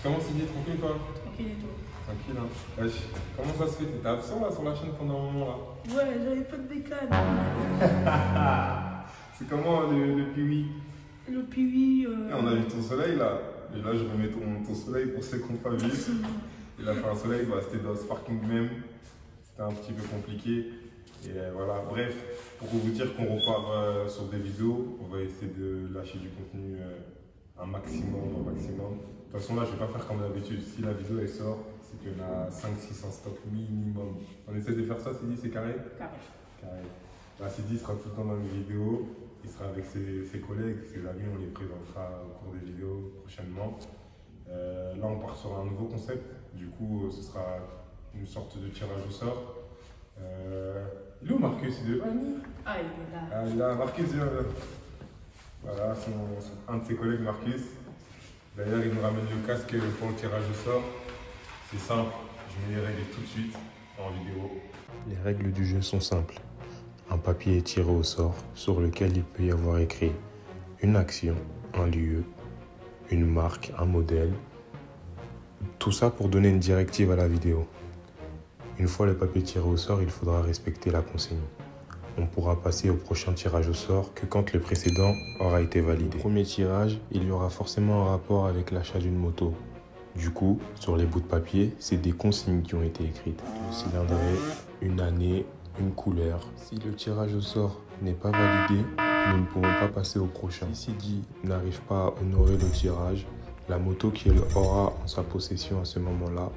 Comment c'est dit, tranquille quoi? Tranquille et tout. Tranquille hein. Wesh, comment ça se fait? T'étais absent là sur la chaîne pendant un moment là? Ouais, j'avais pas de décade. C'est comment le Piwi? Le Piwi. On a vu ton soleil là. Et là je remets ton soleil pour ceux qui n'ont pas vu. Il a fait un soleil, bah, c'était dans ce parking même. C'était un petit peu compliqué. Et voilà, bref, pour vous dire qu'on repart sur des vidéos, on va essayer de lâcher du contenu un maximum. De toute façon là je vais pas faire comme d'habitude. Si la vidéo elle sort, c'est qu'il y en a 5-6 en stock minimum. On essaie de faire ça, Sidi, c'est carré? Carré. Là Sidi sera tout le temps dans les vidéos, il sera avec ses collègues, ses amis, on les présentera au cours des vidéos prochainement. Là on part sur un nouveau concept, du coup ce sera une sorte de tirage au sort. Il est où Marcus? Il devait pas venir? Ah, il est là. Ah, il est là, Marcus vient là. Voilà, un de ses collègues, Marcus. D'ailleurs, il nous ramène le casque pour le tirage au sort. C'est simple, je mets les règles tout de suite en vidéo. Les règles du jeu sont simples. Un papier est tiré au sort sur lequel il peut y avoir écrit une action, un lieu, une marque, un modèle. Tout ça pour donner une directive à la vidéo. Une fois le papier tiré au sort, il faudra respecter la consigne. On pourra passer au prochain tirage au sort que quand le précédent aura été validé. Au premier tirage, il y aura forcément un rapport avec l'achat d'une moto. Du coup, sur les bouts de papier, c'est des consignes qui ont été écrites. Le cylindrée, une année, une couleur. Si le tirage au sort n'est pas validé, nous ne pourrons pas passer au prochain. Si Sidi n'arrive pas à honorer le tirage, la moto qu'il aura en sa possession à ce moment-là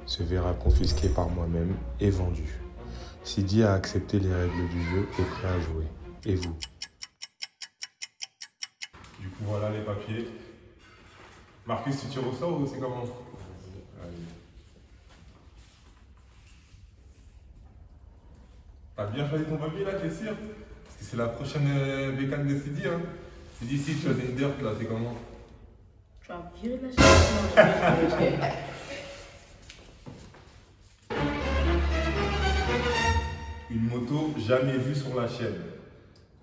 se verra confisquée par moi-même et vendue. Sidi a accepté les règles du jeu et est prêt à jouer. Et vous? Du coup, voilà les papiers. Marcus, tu tires au sort ou c'est comment? T'as bien choisi ton papier là, t'es sûr? Parce que c'est la prochaine bécane de Sidi. Hein. Sidi, si tu as une dirt là, c'est comment? Tu vas virer de la chaîne. Une moto jamais vue sur la chaîne.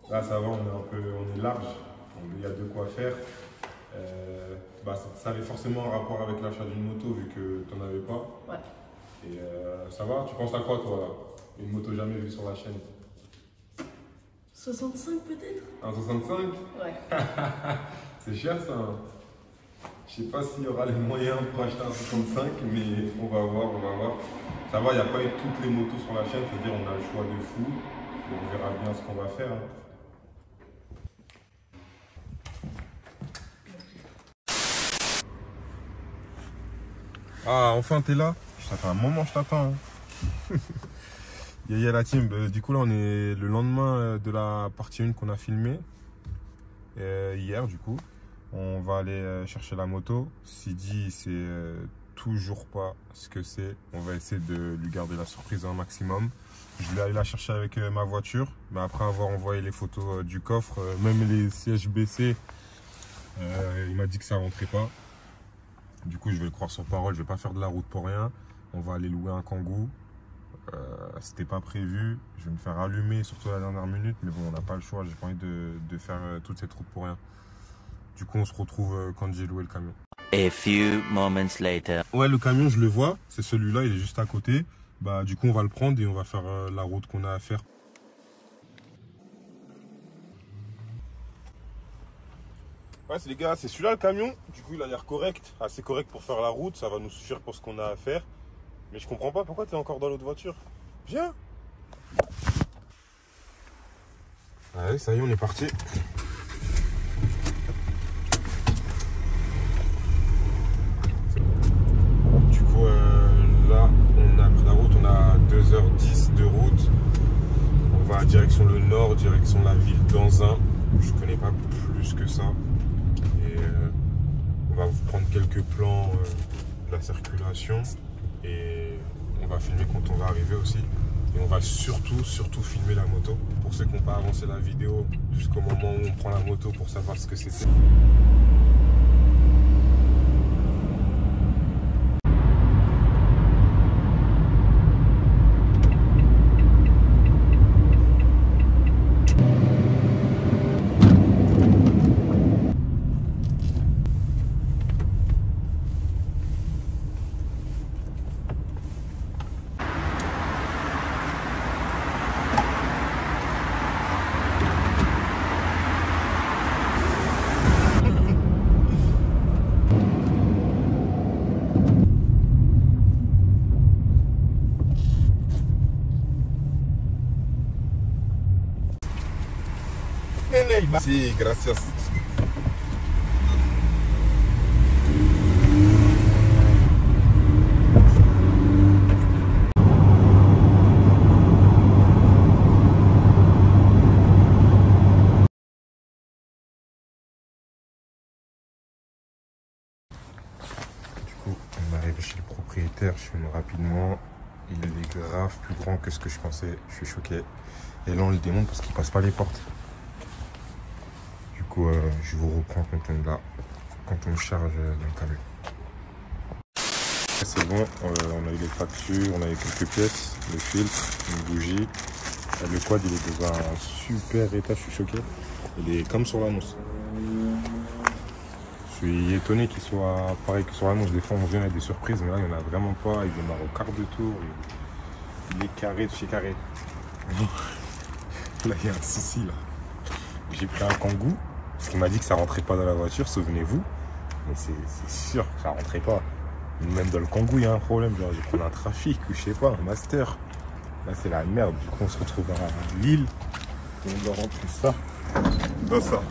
Là, ça va, on est large. Il y a de quoi faire. Ça avait forcément un rapport avec l'achat d'une moto vu que tu n'en avais pas. Ouais. Et ça va? Tu penses à quoi toi là? Une moto jamais vue sur la chaîne? 65 peut-être? Un 65? Ouais. C'est cher ça. Hein. Je sais pas s'il y aura les moyens pour acheter un 65, mais on va voir. Ça va, il n'y a pas eu toutes les motos sur la chaîne, c'est-à-dire on a le choix de fou. Et on verra bien ce qu'on va faire. Hein. Ah, enfin t'es là? Ça fait un moment que je t'attends. Hein. Yaya la team, du coup là on est le lendemain de la partie 1 qu'on a filmée. Hier du coup. On va aller chercher la moto. Sidi c'est toujours pas ce que c'est. On va essayer de lui garder la surprise un maximum. Je vais aller la chercher avec ma voiture. Mais après avoir envoyé les photos du coffre, même les sièges baissés, il m'a dit que ça rentrait pas. Du coup, je vais le croire sur parole. Je vais pas faire de la route pour rien. On va aller louer un Kangoo. C'était pas prévu. Je vais me faire allumer, surtout à la dernière minute. Mais bon, on n'a pas le choix. J'ai pas envie de faire toute cette route pour rien. Du coup, on se retrouve quand j'ai loué le camion. A few moments later. Ouais, le camion, je le vois. C'est celui-là, il est juste à côté. Bah, du coup, on va le prendre et on va faire la route qu'on a à faire. Ouais, c'est les gars, c'est celui-là le camion. Du coup, il a l'air correct. Assez correct pour faire la route. Ça va nous suffire pour ce qu'on a à faire. Mais je comprends pas pourquoi tu es encore dans l'autre voiture. Viens. Allez, ça y est, on est parti. Là, on a pris la route, on a 2h10 de route. On va direction le nord, direction la ville d'Anzin. Je connais pas plus que ça. Et on va vous prendre quelques plans de la circulation. Et on va filmer quand on va arriver aussi. Et on va surtout filmer la moto. Pour ceux qui n'ont pas avancé la vidéo jusqu'au moment où on prend la moto pour savoir ce que c'était. Si, gracias. On arrive chez le propriétaire, je filme rapidement. Il est grave plus grand que ce que je pensais. Je suis choqué. Et là on le démonte parce qu'il passe pas les portes. Du coup je vous reprends quand on charge dans le camion. C'est bon, on a eu les factures, on a eu quelques pièces, le filtre, une bougie. Le quad il est dans un super état, je suis choqué. Il est comme sur l'annonce. Je suis étonné qu'il soit pareil que sur l'annonce. Des fois on vient avec des surprises, mais là il n'y en a vraiment pas. Il démarre au quart de tour. Il est carré de chez carré. Là il y a un souci là. J'ai pris un Kangoo, parce qu'il m'a dit que ça rentrait pas dans la voiture, souvenez-vous. Mais c'est sûr que ça rentrait pas. Même dans le Kangoo il y a un problème. Genre j'ai pris un trafic ou je sais pas, un master. Là c'est la merde. Du coup on se retrouve à Lille. Et on doit rentrer ça. Dans ça.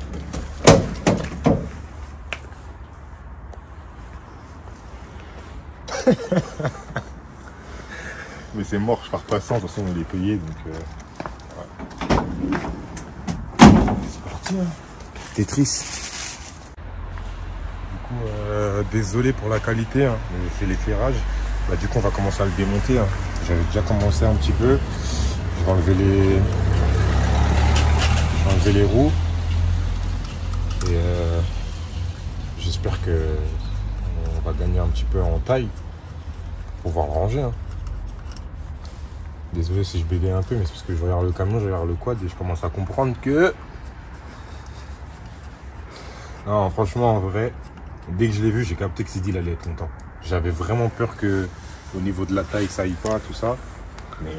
Mais c'est mort, je pars pas sans, de toute façon on est payé donc ouais. C'est parti hein. Tetris. Du coup désolé pour la qualité hein. J'ai fait l'éclairage. Bah, du coup on va commencer à le démonter hein. J'avais déjà commencé un petit peu. Je vais enlever les roues. Et j'espère que on va gagner un petit peu en taille. Pour pouvoir le ranger hein. Désolé si je bégaye un peu, mais c'est parce que je regarde le camion, je regarde le quad et je commence à comprendre que... Non, franchement, en vrai, dès que je l'ai vu, j'ai capté que Sidi allait être content. J'avais vraiment peur que, au niveau de la taille, ça aille pas, tout ça. Mais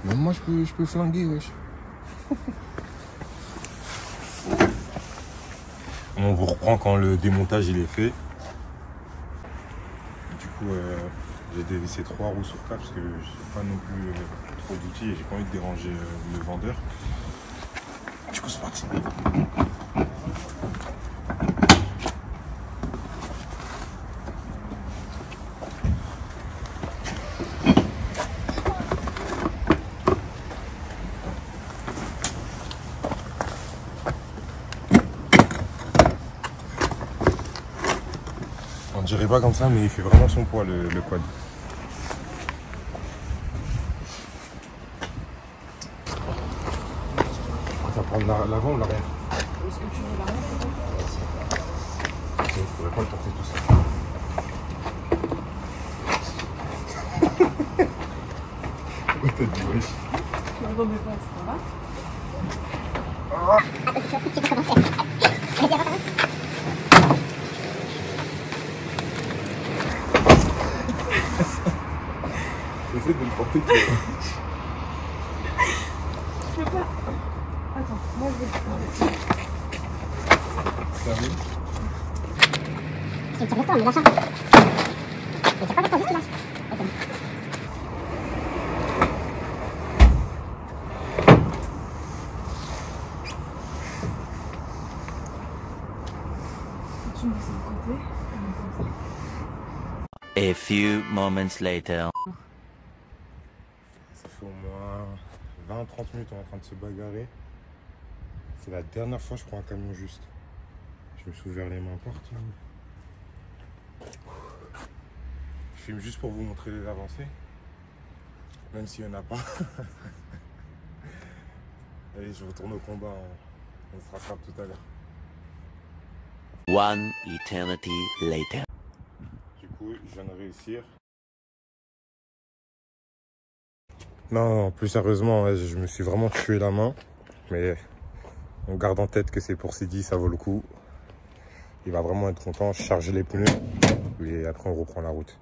même moi, je peux flinguer, wesh. On vous reprend quand le démontage il est fait. Du coup, j'ai dévissé 3 roues sur 4 parce que j'ai pas non plus trop d'outils et j'ai pas envie de déranger le vendeur. Du coup, c'est parti. On dirait pas comme ça, mais il fait vraiment son poids le quad. Ça prend l'avant ou l'arrière? Est-ce que tu veux l'arrière? Je pourrais pas le porter tout ça. Ouais, t'as dit wesh. Tu ne remets pas, c'est pas grave. J'essaie de le porter tout. Je peux pas. Attends, moi je vais le faire. Ça arrive? Tu me pas, mais lâche un peu. Mais c'est pas pour toi, juste lâche. Tu mets ça de côté. A few moments later. Ça fait au moins 20-30 minutes on est en train de se bagarrer. C'est la dernière fois que je prends un camion juste. Je me suis ouvert les mains partout. Je filme juste pour vous montrer les avancées. Même s'il n'y en a pas. Allez, je retourne au combat. On se rattrape tout à l'heure. One eternity later. Du coup, je viens de réussir. Non, plus sérieusement, ouais, je me suis vraiment tué la main. Mais on garde en tête que c'est pour Sidi, ça vaut le coup. Il va vraiment être content. Je charge les pneus et après on reprend la route.